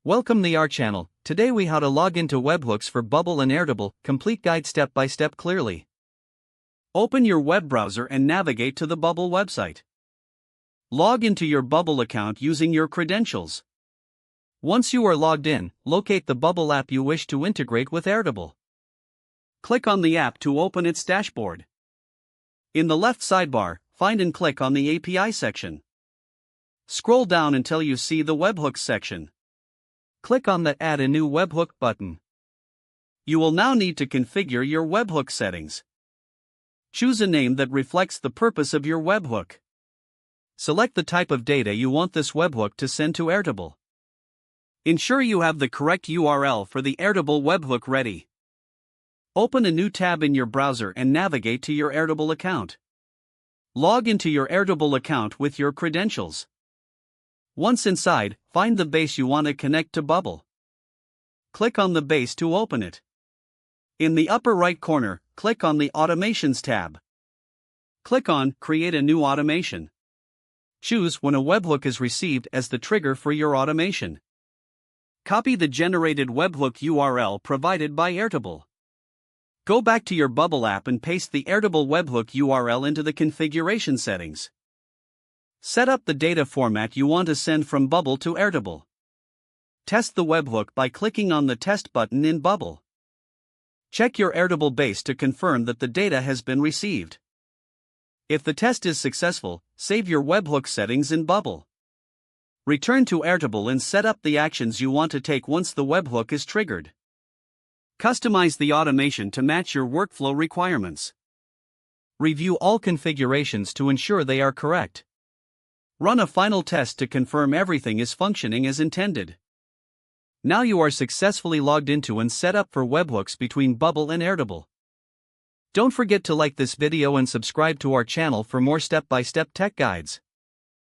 Welcome to our channel. Today we how to log into Webhooks for Bubble and Airtable, complete guide step by step clearly. Open your web browser and navigate to the Bubble website. Log into your Bubble account using your credentials. Once you are logged in, locate the Bubble app you wish to integrate with Airtable. Click on the app to open its dashboard. In the left sidebar, find and click on the API section. Scroll down until you see the Webhooks section. Click on the Add a new webhook button. You will now need to configure your webhook settings. Choose a name that reflects the purpose of your webhook. Select the type of data you want this webhook to send to Airtable. Ensure you have the correct URL for the Airtable webhook ready. Open a new tab in your browser and navigate to your Airtable account. Log into your Airtable account with your credentials. Once inside, find the base you want to connect to Bubble. Click on the base to open it. In the upper right corner, click on the Automations tab. Click on Create a new automation. Choose when a webhook is received as the trigger for your automation. Copy the generated webhook URL provided by Airtable. Go back to your Bubble app and paste the Airtable webhook URL into the configuration settings. Set up the data format you want to send from Bubble to Airtable. Test the webhook by clicking on the Test button in Bubble. Check your Airtable base to confirm that the data has been received. If the test is successful, save your webhook settings in Bubble. Return to Airtable and set up the actions you want to take once the webhook is triggered. Customize the automation to match your workflow requirements. Review all configurations to ensure they are correct. Run a final test to confirm everything is functioning as intended. Now you are successfully logged into and set up for webhooks between Bubble and Airtable. Don't forget to like this video and subscribe to our channel for more step-by-step tech guides.